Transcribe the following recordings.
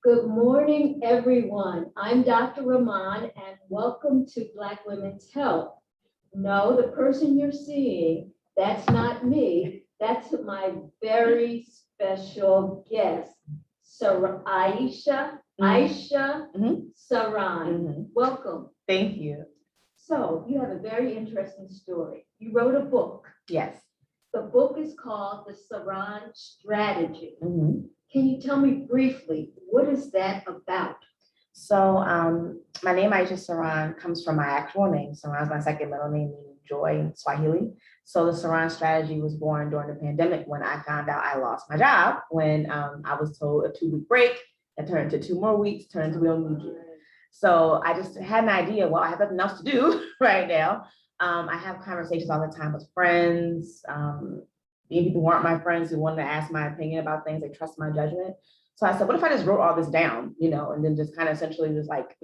Good morning, everyone. I'm Dr. Rahman, and welcome to Black Women's Health. No, the person you're seeing, that's not me. That's my very special guest, Aisha Saran. Welcome. Thank you. So you have a very interesting story. You wrote a book. Yes. The book is called The Saran Strategy. Can you tell me briefly, what is that about? So my name, Aisha Saran, comes from my actual name. Saran is my second middle name, meaning joy in Swahili. So the Saran Strategy was born during the pandemic when I found out I lost my job, when I was told a 2-week break, that turned into 2 more weeks, turned into we don't need you. So I just had an idea, well, I have nothing else to do right now. I have conversations all the time with friends, people who aren't my friends who wanted to ask my opinion about things, they trust my judgment. So I said, what if I just wrote all this down, and then just kind of essentially just like,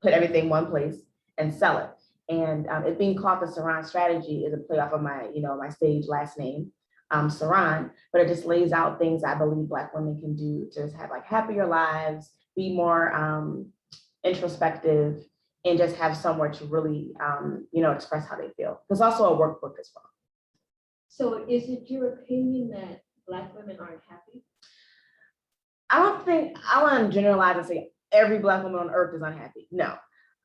put everything in one place and sell it. And it being called the Saran Strategy is a play off of my, my stage last name, Saran, but it just lays out things I believe Black women can do to just have like happier lives, be more introspective, and just have somewhere to really, express how they feel. There's also a workbook as well. So is it your opinion that Black women aren't happy? I don't think, I want to generalize and say every Black woman on earth is unhappy. No.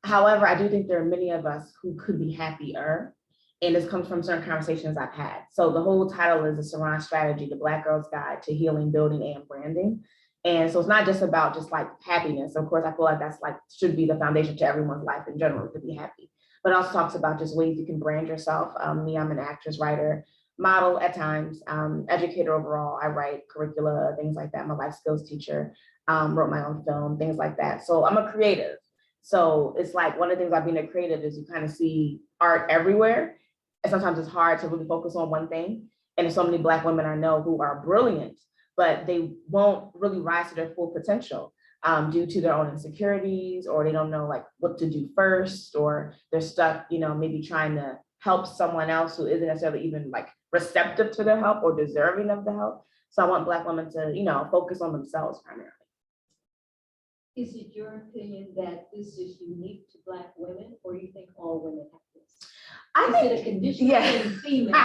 However, I do think there are many of us who could be happier. And this comes from certain conversations I've had. So the whole title is the Saran Strategy, the Black Girl's Guide to Healing, Building, and Branding. And so it's not just about just like happiness. Of course, I feel like that's like, should be the foundation to everyone's life in general, to be happy. But it also talks about just ways you can brand yourself. Me, I'm an actress, writer, model at times, educator overall. I write curricula, things like that. I'm a life skills teacher, wrote my own film, things like that. So I'm a creative. So it's like one of the things about being a creative is you kind of see art everywhere. And sometimes it's hard to really focus on one thing. And there's so many Black women I know who are brilliant, but they won't really rise to their full potential due to their own insecurities, or they don't know like what to do first, or they're stuck, maybe trying to help someone else who isn't necessarily even like receptive to their help or deserving of the help. So I want Black women to, focus on themselves primarily. Is it your opinion that this is unique to Black women, or you think all women have this? I think it a condition in female?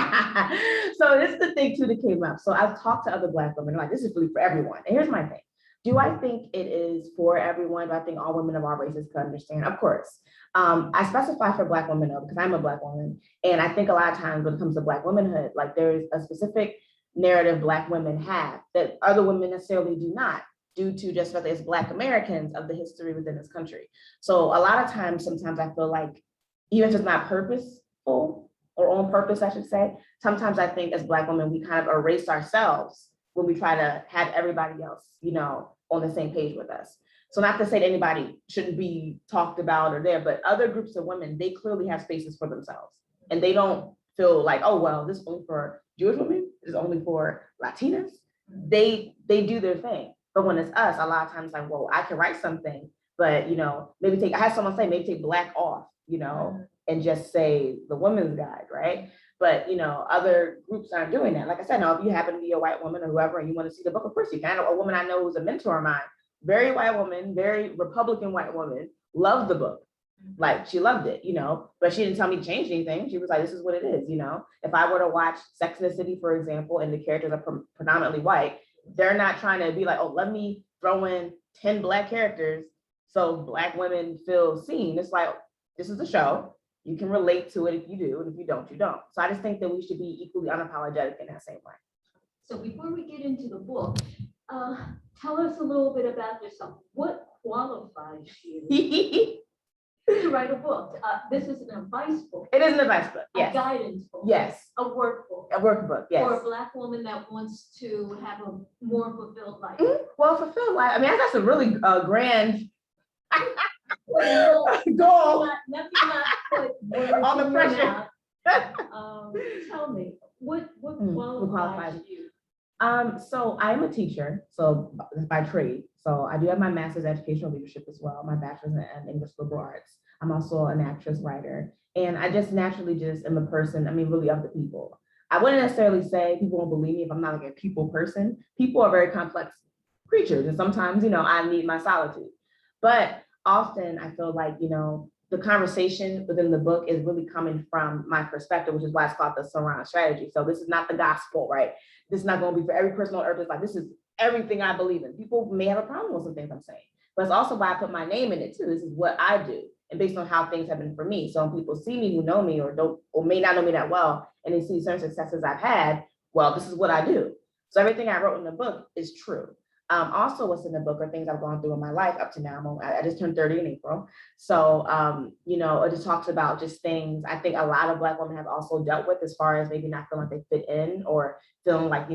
So this is the thing too that came up. So I've talked to other Black women, like this is really for everyone. And here's my thing. Do I think it is for everyone? Do I think all women of all races can understand? Of course. I specify for Black women though, because I'm a Black woman. And I think a lot of times when it comes to Black womanhood, like there's a specific narrative Black women have that other women necessarily do not, due to just whether it's Black Americans of the history within this country. So a lot of times, sometimes I feel like, even if it's not purposeful or on purpose, I should say, sometimes I think as Black women, we kind of erase ourselves when we try to have everybody else, on the same page with us. So not to say that anybody shouldn't be talked about or there, but other groups of women, they clearly have spaces for themselves. And they don't feel like, oh, well, this is only for Jewish women, this is only for Latinas. They do their thing. But when it's us, a lot of times like, well, I can write something, but, maybe I had someone say, maybe take Black off, and just say the women's guide, right? But, other groups aren't doing that. Like I said, now, if you happen to be a white woman or whoever, and you want to see the book, of course you can. A woman I know who's a mentor of mine, very white woman, very Republican white woman, loved the book. Like she loved it, but she didn't tell me to change anything. She was like, this is what it is, If I were to watch Sex and the City, for example, and the characters are predominantly white, they're not trying to be like, oh, let me throw in 10 Black characters so Black women feel seen. It's like, this is a show. You can relate to it if you do, and if you don't, you don't. So I just think that we should be equally unapologetic in that same way. So before we get into the book, tell us a little bit about yourself. What qualifies you to write a book? This is an advice book. It is an advice book, yes. A guidance book. Yes. A workbook. A workbook, yes. For a Black woman that wants to have a more fulfilled life. Well, fulfilled life, I mean, that's a really grand goal. Let me not put words on the pressure. Tell me, what qualifies you? So I'm a teacher, so by trade. So I do have my master's in educational leadership as well, my bachelor's in English liberal arts. I'm also an actress, writer, and I just naturally just am a person, really of the people. I wouldn't necessarily say people won't believe me if I'm not like a people person. People are very complex creatures. And sometimes, I need my solitude. But often I feel like, the conversation within the book is really coming from my perspective, which is why it's called the Saran Strategy. So this is not the gospel, right? This is not going to be for every person on earth. It's like, this is everything I believe in. People may have a problem with some things I'm saying, but it's also why I put my name in it too. This is what I do. And based on how things have been for me. So when people see me who know me or don't, or may not know me that well, and they see certain successes I've had, well, this is what I do. So everything I wrote in the book is true. Also, what's in the book are things I've gone through in my life up to now. I just turned 30 in April. So, it just talks about just things I think a lot of Black women have also dealt with as far as maybe not feeling like they fit in or feeling like,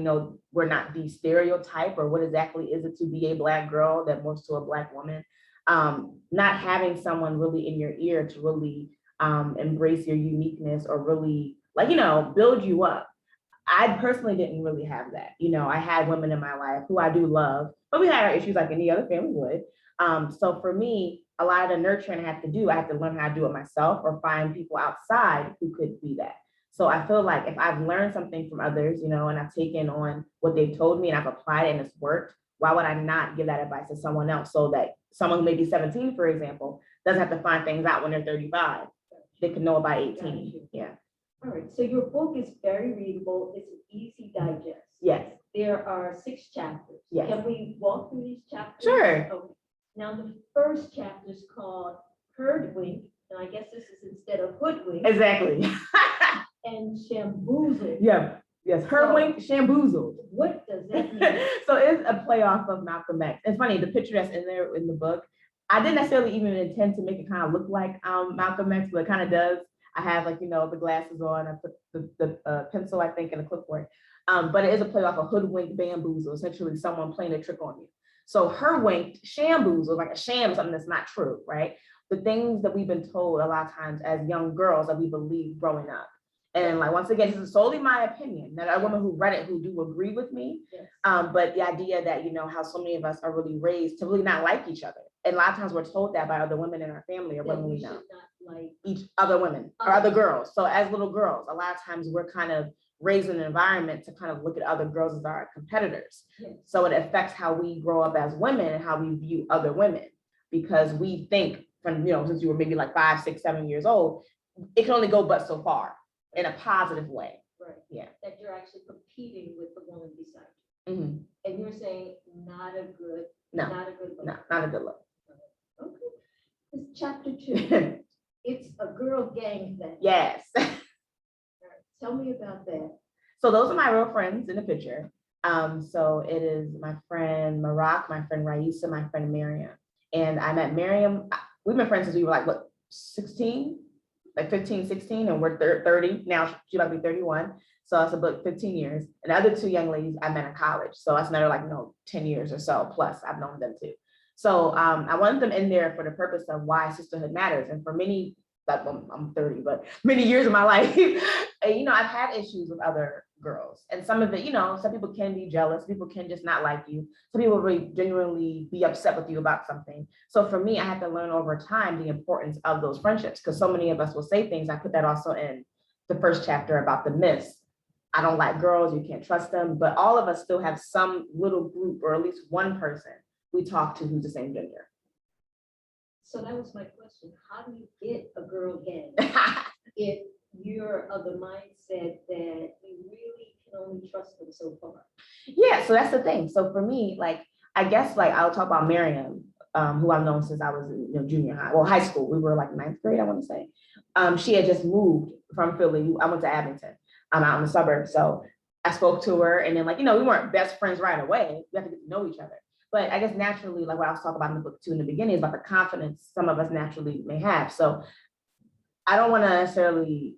we're not the stereotype or what exactly is it to be a Black girl that morphs to a Black woman. Not having someone really in your ear to really embrace your uniqueness or really build you up. I personally didn't really have that. I had women in my life who I do love, but we had our issues like any other family would. So for me, a lot of the nurturing I have to learn how to do it myself or find people outside who could be that. So I feel like if I've learned something from others, and I've taken on what they've told me and I've applied it and it's worked, why would I not give that advice to someone else so that someone who may be 17, for example, doesn't have to find things out when they're 35. They can know by 18. Yeah. All right, so your book is very readable. It's an easy digest. Yes. There are 6 chapters. Yes. Can we walk through these chapters? Sure. Okay. Now, the first chapter is called Herdwink, and I guess this is instead of hoodwink. Exactly. And shamboozled. Yeah. Yes. Herdwink, shamboozled. What does that mean? So it's a playoff of Malcolm X. It's funny, the picture that's in there in the book, I didn't necessarily even intend to make it kind of look like Malcolm X, but it kind of does. I have the glasses on, I put the pencil, I think, in a clipboard. But it is a playoff of hoodwink, bamboozle, essentially someone playing a trick on you. So herwinked, shamboozle, like a sham, something that's not true, right? The things that we've been told a lot of times as young girls that we believe growing up. And once again, this is solely my opinion. There are women who read it who do agree with me. Yes. But the idea that, how so many of us are really raised to really not like each other. And a lot of times we're told that by other women in our family or women we know. Like each other women or other girls. So as little girls, a lot of times we're kind of raised in an environment to kind of look at other girls as our competitors. Yes. So it affects how we grow up as women and how we view other women, because we think from, since you were maybe like 5, 6, 7 years old, it can only go but so far in a positive way. Right. Yeah. That you're actually competing with the woman beside you. Mm-hmm. And you're saying not a good look. No, not a good look. Okay. It's chapter 2. It's a girl gang thing. Yes. Right. Tell me about that. So those are my real friends in the picture. So it is my friend Marak, my friend Raisa, my friend Miriam. And I met Miriam. We've been friends since we were 16, 15, 16, and we're 30. Now she's about to be 31. So that's about 15 years. And the other 2 young ladies I met in college. So that's another 10 years or so plus I've known them too. So I wanted them in there for the purpose of why sisterhood matters. And for many, I'm 30, but many years of my life, I've had issues with other girls. And some of it, some people can be jealous. People can just not like you. Some people really genuinely be upset with you about something. So for me, I had to learn over time the importance of those friendships, because so many of us will say things. I put that also in the first chapter about the myths. I don't like girls, you can't trust them. But all of us still have some little group or at least one person we talk to who's the same gender. So that was my question. How do you get a girl gang if you're of the mindset that you really can only trust them so far? Yeah, so that's the thing. So for me, I guess I'll talk about Miriam, who I've known since I was in junior high, well, high school. We were 9th grade, I want to say. She had just moved from Philly. I went to Abington. I'm out in the suburbs. So I spoke to her, and then we weren't best friends right away. We had to get to know each other. But I guess naturally, what I was talking about in the book too in the beginning is about the confidence some of us naturally may have. So I don't want to necessarily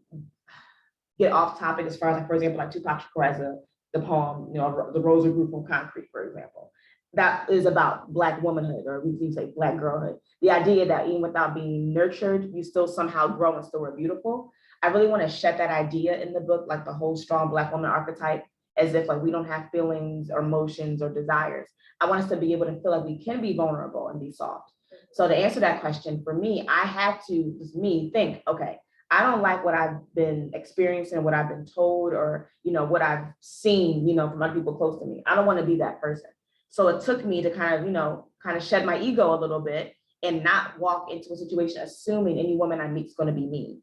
get off topic as far as for example, Tupac Shakur, the poem, the roses grew from concrete, for example. That is about Black womanhood, or we can say Black girlhood. The idea that even without being nurtured, you still somehow grow and still are beautiful. I really want to shed that idea in the book, the whole strong Black woman archetype, as if we don't have feelings or emotions or desires. I want us to be able to feel like we can be vulnerable and be soft. So to answer that question, for me, I had to just think, okay, I don't like what I've been experiencing, what I've been told, or what I've seen, from other people close to me. I don't want to be that person. So it took me to kind of shed my ego a little bit and not walk into a situation assuming any woman I meet is going to be mean,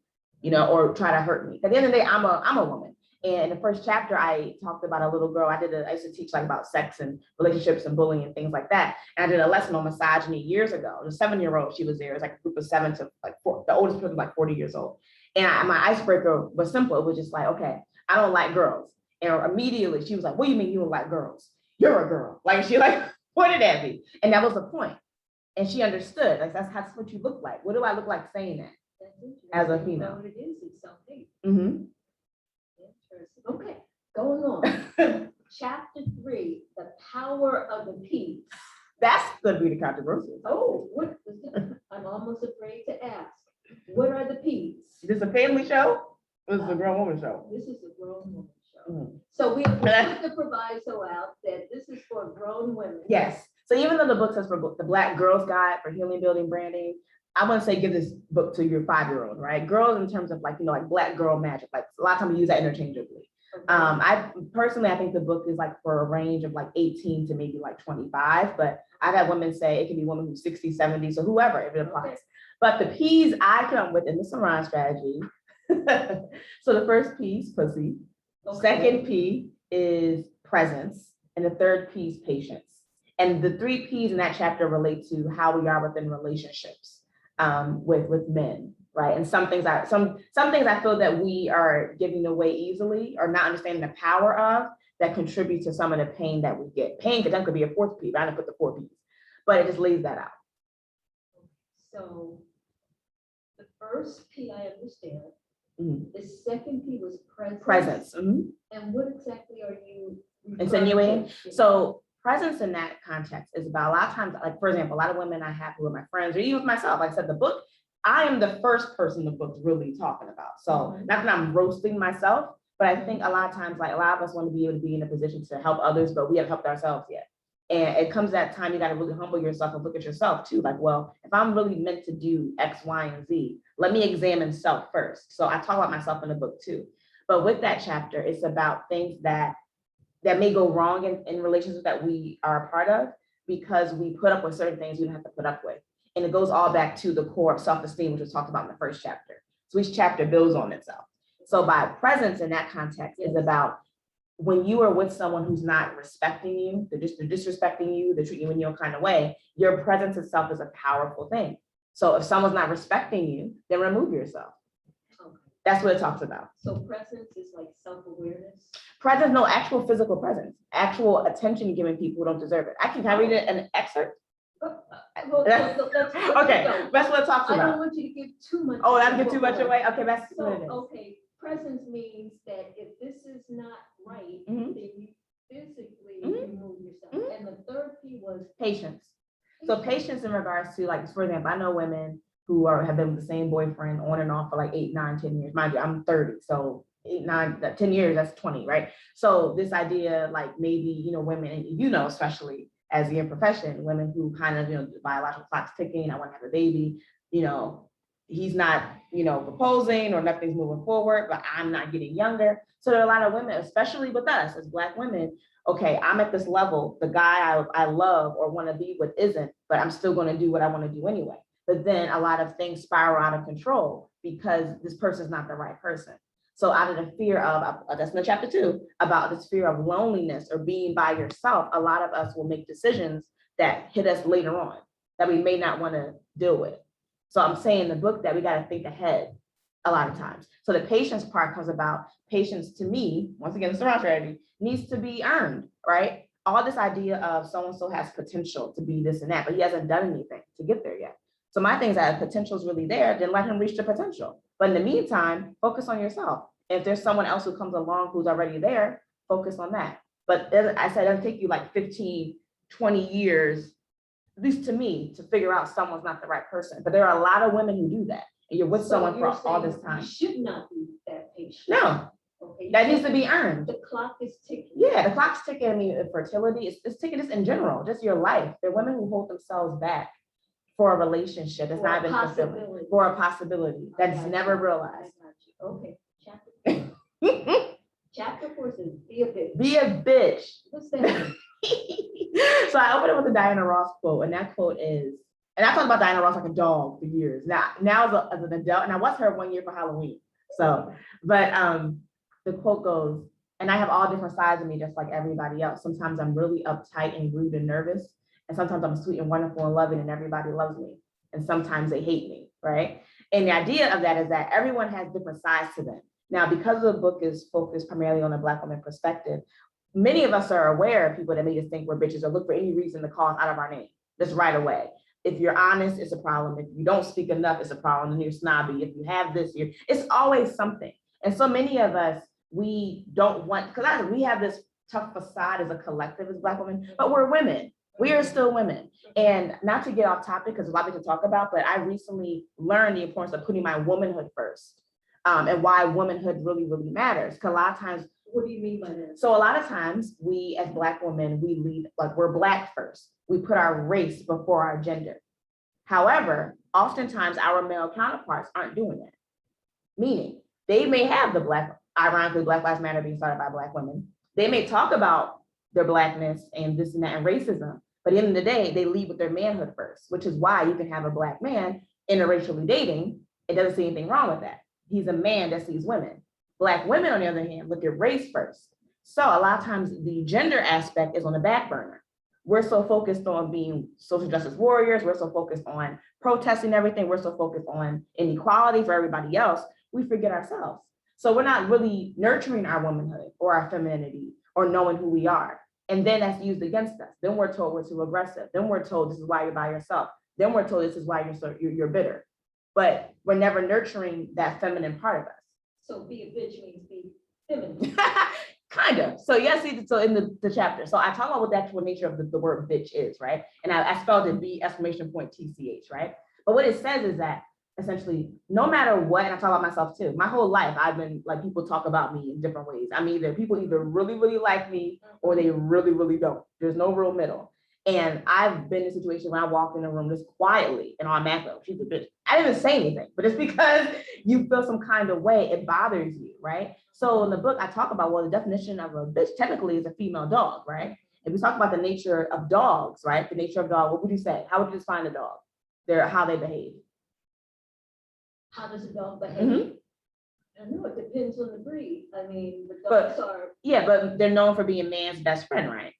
or try to hurt me. At the end of the day, I'm a woman. And in the first chapter, I talked about a little girl. I used to teach like about sex and relationships and bullying and things like that. And I did a lesson on misogyny years ago. A 7-year-old, she was there. It was like a group of 7 to like 4. The oldest person was like 40 years old. And my icebreaker was simple. It was just like, okay, I don't like girls. And immediately she was like, what do you mean you don't like girls? You're a girl. Like she like pointed at me. And that was the point. And she understood. Like that's what you look like. What do I look like saying that as a female? What it is, it's self-hate. Mm-hmm. Okay, going on. Chapter 3, the power of the peace. That's going to be the controversial. Oh, what is that? I'm almost afraid to ask. What are the peas? Is this a family show? Or is this a grown woman show? This is a grown woman show. Mm-hmm. So we put the proviso out that this is for grown women. Yes. So even though the book says for the Black Girls Guide for Healing, Building, Branding, I wouldn't say give this book to your 5-year-old, right? Girls in terms of like, like Black girl magic, like a lot of times we use that interchangeably. Okay. I think the book is like for a range of like 18 to maybe like 25, but I've had women say it can be women who's 60, 70, so whoever, if it applies. Okay. But the P's I come with in the Saran Strategy. So the first P is pussy. Okay. Second P is presence. And the third P is patience. And the 3 P's in that chapter relate to how we are within relationships with men, right? And some things I feel that we are giving away easily or not understanding the power of that contribute to some of the pain that we get. Pain could be a 4th P, but I didn't put the 4 P's, but it just lays that out. So the first P I understand. Mm-hmm. The second P was presence. Presence. Mm-hmm. And what exactly are you insinuating? So presence in that context is about a lot of times, like for example, a lot of women I have who are my friends, or even with myself, like I said, the book, I am the first person the book's really talking about. So not that I'm roasting myself, but I think a lot of times, like a lot of us want to be able to be in a position to help others, but we haven't helped ourselves yet. And it comes that time you got to really humble yourself and look at yourself too. Like, well, if I'm really meant to do X, Y, and Z, let me examine self first. So I talk about myself in the book too. But with that chapter, it's about things that may go wrong in relationships that we are a part of because we put up with certain things we don't have to put up with. And it goes all back to the core of self-esteem, which was talked about in the first chapter. So each chapter builds on itself. So by presence in that context is about when you are with someone who's not respecting you, they're disrespecting you, they're treating you in your kind of way, your presence itself is a powerful thing. So if someone's not respecting you, then remove yourself. Okay. That's what it talks about. So presence is like self-awareness? Presence, no, actual physical presence, actual attention giving people who don't deserve it. Can I read it an excerpt? Okay, that's what it talks about. I don't want you to give too much. Oh, I give too much away? Okay, that's so, what it is. Okay, presence means that if this is not right, then you physically remove yourself. And the third P was patience. So patience in regards to, like, for example, I know women who have been with the same boyfriend on and off for like 8, 9, 10 years. Mind you, I'm 30, so 8, 9, 10 years, that's 20, right? So this idea, like maybe, women, especially as your profession, women who kind of, the biological clock's ticking, I want to have a baby, he's not, proposing or nothing's moving forward, but I'm not getting younger. So there are a lot of women, especially with us as Black women, okay, I'm at this level, the guy I love or want to be with isn't, but I'm still going to do what I want to do anyway. But then a lot of things spiral out of control because this person's not the right person. So out of the fear of, that's in the chapter 2, about this fear of loneliness or being by yourself, a lot of us will make decisions that hit us later on that we may not want to deal with. So I'm saying in the book that we got to think ahead a lot of times. So the patience part comes about. Patience to me, once again, the Saran Strategy, needs to be earned, right? All this idea of so-and-so has potential to be this and that, but he hasn't done anything to get there yet. So my thing is that if potential is really there, then let him reach the potential. But in the meantime, focus on yourself. If there's someone else who comes along who's already there, focus on that. But as I said, it'll take you like 15, 20 years, at least to me, to figure out someone's not the right person. But there are a lot of women who do that. And you're with someone for all this time. You should not be that patient. No, okay. That needs to be earned. The clock is ticking. Yeah, the clock's ticking. I mean, fertility, it's ticking just in general, just your life. There are women who hold themselves back for a relationship that's not been fulfilled, for a possibility that's never realized. Okay, chapter 4 says be a bitch. Be a bitch. What's that? So I opened it with the Diana Ross quote, and that quote is, and I talked about Diana Ross like a dog for years. Now as an adult, and I watched her one year for Halloween. So, but the quote goes, and I have all different sides of me, just like everybody else. Sometimes I'm really uptight and rude and nervous, and sometimes I'm sweet and wonderful and loving, and everybody loves me. And sometimes they hate me, right? And the idea of that is that everyone has different sides to them. Now, because the book is focused primarily on a Black woman perspective, many of us are aware of people that made us think we're bitches or look for any reason to call us out of our name, just right away. If you're honest, it's a problem. If you don't speak enough, it's a problem. And you're snobby. If you have this, it's always something. And so many of us, we don't want, because we have this tough facade as a collective as Black women, but we're women. We are still women. And not to get off topic, because a lot of people talk about, but I recently learned the importance of putting my womanhood first, and why womanhood really, really matters. Because a lot of times, What do you mean by that? so a lot of times we as Black women, we lead, like we're Black first. We put our race before our gender. However, oftentimes our male counterparts aren't doing that. Meaning they may have the Black, ironically, Black Lives Matter being started by Black women. They may talk about their Blackness and this and that and racism, but at the end of the day, they lead with their manhood first, which is why you can have a Black man interracially dating. It doesn't see anything wrong with that. He's a man that sees women. Black women, on the other hand, look at race first. So a lot of times the gender aspect is on the back burner. We're so focused on being social justice warriors. We're so focused on protesting everything. We're so focused on inequality for everybody else. We forget ourselves. So we're not really nurturing our womanhood or our femininity or knowing who we are. And then that's used against us. Then we're told we're too aggressive. Then we're told this is why you're by yourself. Then we're told this is why you're bitter. But we're never nurturing that feminine part of us. So be a bitch means be feminine. Kind of. So yes, so in the chapter. So I talk about what the actual nature of the word bitch is, right? And I spelled it B!TCH, right? But what it says is that essentially, no matter what, and I talk about myself too, my whole life, I've been like, people talk about me in different ways. People either really, really like me or they really, really don't. There's no real middle. And I've been in a situation where I walk in a room just quietly and automatically, she's a bitch. I didn't even say anything, but it's because you feel some kind of way, it bothers you, right? So in the book, I talk about, well, the definition of a bitch technically is a female dog, right? If we talk about the nature of dogs, right? The nature of dog, what would you say? How would you define a dog? How they behave. How does a dog behave? Mm-hmm. I know it depends on the breed. I mean, the But- dogs are, Yeah, but they're known for being man's best friend, right?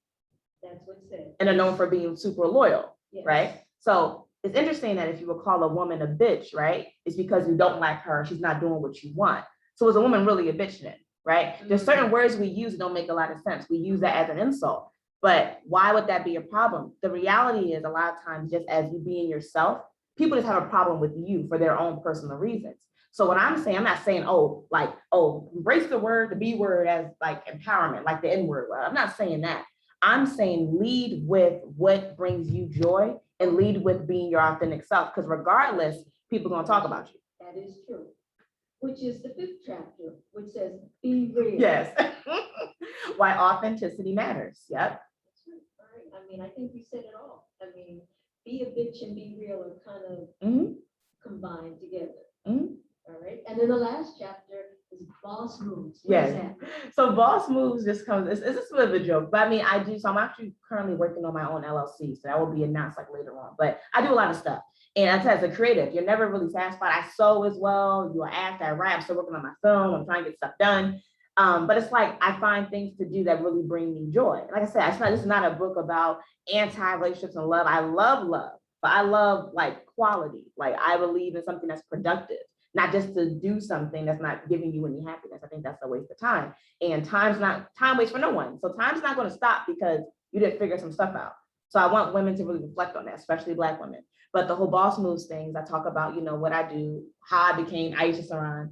that's what it says. And they're known for being super loyal, Yes. right? So it's interesting that if you would call a woman a bitch, right? It's because you don't like her, she's not doing what you want. So is a woman really a bitch then, right? There's certain words we use that don't make a lot of sense. We use that as an insult, but why would that be a problem? The reality is a lot of times, just as you being yourself, people just have a problem with you for their own personal reasons. So what I'm saying, I'm not saying, embrace the word, the B word as like empowerment, like the N word. Well, I'm not saying that. I'm saying lead with what brings you joy and lead with being your authentic self, because regardless, people are gonna talk about you. That is true. Which is the 5th chapter, which says, be real. Yes. Why authenticity matters. Yep. That's right. All right. I mean, I think you said it all. I mean, be a bitch and be real are kind of Mhm. combined together. Mhm. All right. And then the last chapter is boss moves. What Yes. is that? So boss moves just comes, it's just a bit of a joke, but I mean, so I'm actually currently working on my own LLC, so that will be announced like later on, but I do a lot of stuff. And as a creative, you're never really satisfied. I sew as well, you act, I write, I'm still working on my film, I'm trying to get stuff done. But it's like, I find things to do that really bring me joy. Like I said, this is not a book about anti-relationships and love. I love, but I love like quality. Like I believe in something that's productive, not just to do something that's not giving you any happiness. I think that's a waste of time. And time waits for no one. So time's not going to stop because you didn't figure some stuff out. So I want women to really reflect on that, especially Black women. But the whole boss moves things, I talk about, what I do, how I became Aisha Saran,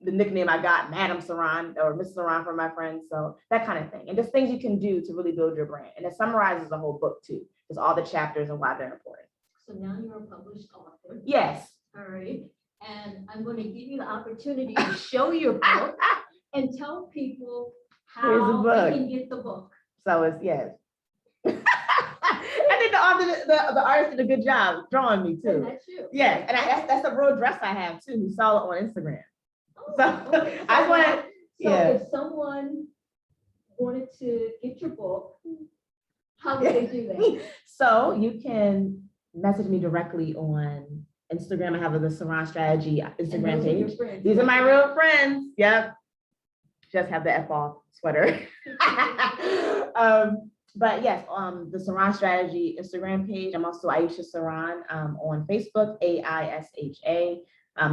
the nickname I got, Madam Saran or Miss Saran for my friends. So that kind of thing. And just things you can do to really build your brand. And it summarizes the whole book too. Just all the chapters and why they're important. So now you're a published author. Yes. All right. And I'm going to give you the opportunity to show your book and tell people Here's the how book. they can get the book. So it's, yes. I think the artist did a good job drawing me And too. that's you. Yes, and that's a real dress I have too. You saw it on Instagram. Oh, So okay. I So want now- to, So yeah. if someone wanted to get your book, How would they do that? So you can message me directly on Instagram. I have the Saran Strategy And Instagram those are your page. friends. These are my real friends. Yep. Just have the F off sweater. But yes, the Saran Strategy Instagram page. I'm also Aisha Saran on Facebook, AISHA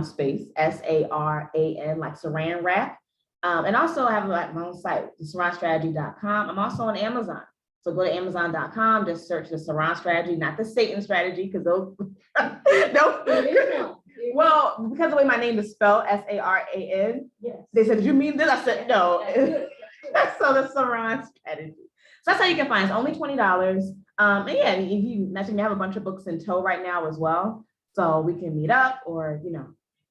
space SARAN, like Saran wrap. And also I have like my own site, saranstrategy.com. I'm also on Amazon. So go to Amazon.com, just search the Saran Strategy, not the Satan Strategy, because those There is one. well, because of the way my name is spelled, SARAN, Yes. they said, "Did you mean this?" I said, "No." That's good, that's good. So the Saran Strategy. So that's how you can find it. It's only $20. And yeah, if you mentioned me, I have a bunch of books in tow right now as well. So we can meet up or,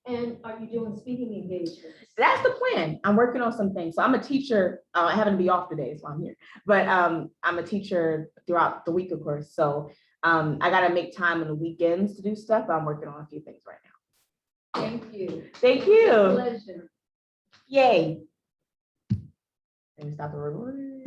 And are you doing speaking engagements? that's the plan. I'm working on some things. So I'm a teacher. I happen to be off today, so I'm here. But I'm a teacher throughout the week, of course. So I got to make time on the weekends to do stuff. But I'm working on a few things right now. Thank you. Thank It's a you. pleasure. Yay. Let me stop the recording.